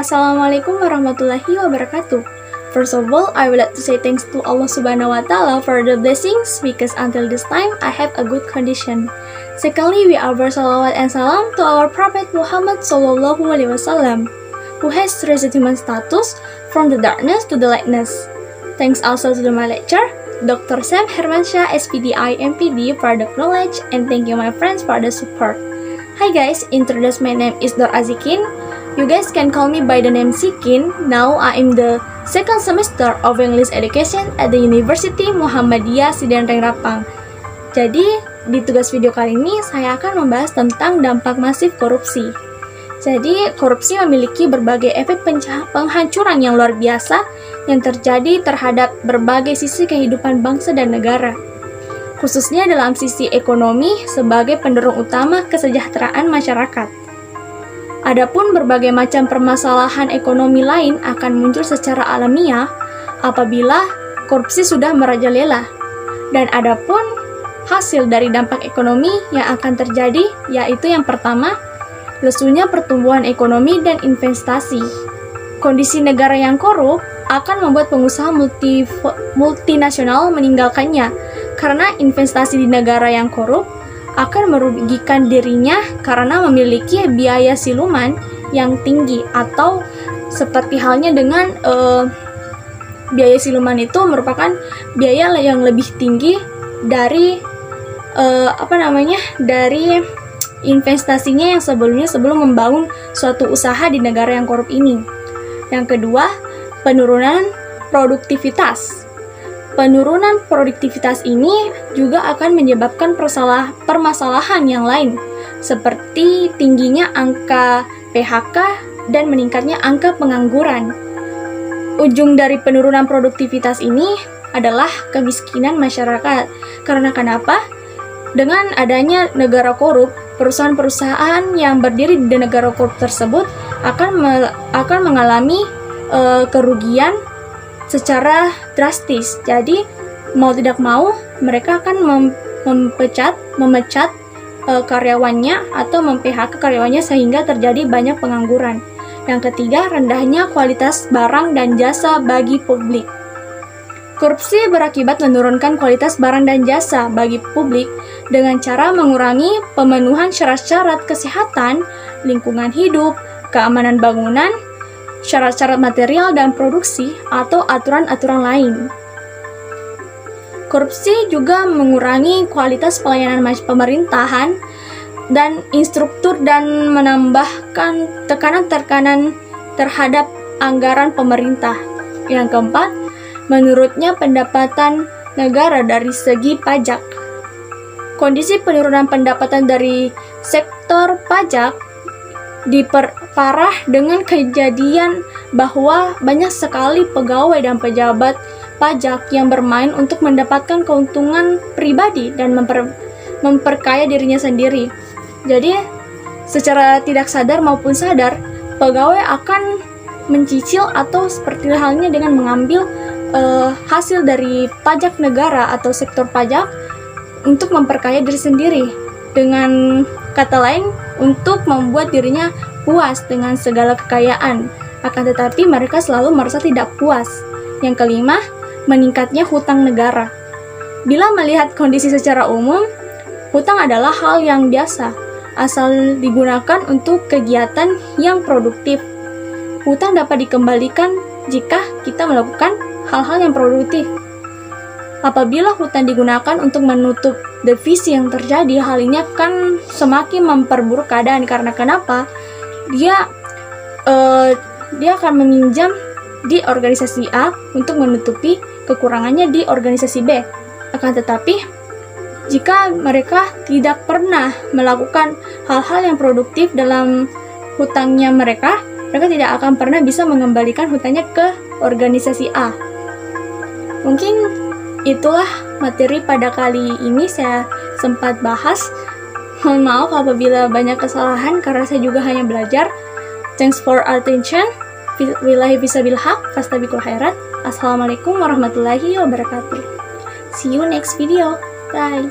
Assalamualaikum warahmatullahi wabarakatuh. First of all, I would like to say thanks to Allah Subhanahu wa Ta'ala for the blessings because until this time I have a good condition. Secondly, we offer salawat and salam to our Prophet Muhammad Sallallahu Alaihi Wasallam, who has raised human status from the darkness to the lightness. Thanks also to my lecturer, Dr. Sam Hermansyah, SPDI, MPD, for the knowledge, and thank you my friends for the support. Hi guys, introduce my name is Dor Azikin. You guys can call me by the name Sikin. Now I am the second semester of English Education at the University Muhammadiyah Sidenreng Rapang. Jadi, di tugas video kali ini saya akan membahas tentang dampak masif korupsi. Jadi, korupsi memiliki berbagai efek penghancuran yang luar biasa yang terjadi terhadap berbagai sisi kehidupan bangsa dan negara. Khususnya dalam sisi ekonomi sebagai pendorong utama kesejahteraan masyarakat. Adapun berbagai macam permasalahan ekonomi lain akan muncul secara alamiah apabila korupsi sudah merajalela. Dan adapun hasil dari dampak ekonomi yang akan terjadi yaitu yang pertama, lesunya pertumbuhan ekonomi dan investasi. Kondisi negara yang korup akan membuat pengusaha multinasional meninggalkannya karena investasi di negara yang korup akan merugikan dirinya karena memiliki biaya siluman yang tinggi, atau seperti halnya dengan biaya siluman itu merupakan biaya yang lebih tinggi dari dari investasinya yang sebelum membangun suatu usaha di negara yang korup ini. Yang kedua, penurunan produktivitas. Penurunan produktivitas ini juga akan menyebabkan permasalahan yang lain, seperti tingginya angka PHK dan meningkatnya angka pengangguran. Ujung dari penurunan produktivitas ini adalah kemiskinan masyarakat. Karena kenapa? Dengan adanya negara korup, perusahaan-perusahaan yang berdiri di negara korup tersebut akan mengalami kerugian secara drastis. Jadi mau tidak mau mereka akan memecat karyawannya atau mem-PHK karyawannya sehingga terjadi banyak pengangguran. Yang ketiga, rendahnya kualitas barang dan jasa bagi publik. Korupsi berakibat menurunkan kualitas barang dan jasa bagi publik dengan cara mengurangi pemenuhan syarat-syarat kesehatan, lingkungan hidup, keamanan bangunan, syarat-syarat material dan produksi, atau aturan-aturan lain. Korupsi juga mengurangi kualitas pelayanan pemerintahan dan instruktur dan menambahkan tekanan-tekanan terhadap anggaran pemerintah. Yang keempat, menurutnya pendapatan negara dari segi pajak. Kondisi penurunan pendapatan dari sektor pajak diperparah dengan kejadian bahwa banyak sekali pegawai dan pejabat pajak yang bermain untuk mendapatkan keuntungan pribadi dan memperkaya dirinya sendiri. Jadi, secara tidak sadar maupun sadar, pegawai akan mencicil atau seperti halnya dengan mengambil hasil dari pajak negara atau sektor pajak untuk memperkaya diri sendiri. Dengan kata lain, untuk membuat dirinya puas dengan segala kekayaan. Akan tetapi mereka selalu merasa tidak puas. Yang kelima, meningkatnya hutang negara. Bila melihat kondisi secara umum, hutang adalah hal yang biasa, asal digunakan untuk kegiatan yang produktif. Hutang dapat dikembalikan jika kita melakukan hal-hal yang produktif. Apabila hutang digunakan untuk menutup defisit yang terjadi, hal ini akan semakin memperburuk keadaan. Karena kenapa? Dia akan meminjam di organisasi A untuk menutupi kekurangannya di organisasi B. Akan tetapi, jika mereka tidak pernah melakukan hal-hal yang produktif dalam hutangnya mereka tidak akan pernah bisa mengembalikan hutangnya ke organisasi A. Mungkin itulah materi pada kali ini saya sempat bahas. Mohon maaf apabila banyak kesalahan karena saya juga hanya belajar. Thanks for attention. Billahi bisabil haq, fastabiqul khairat. Assalamualaikum warahmatullahi wabarakatuh. See you next video. Bye.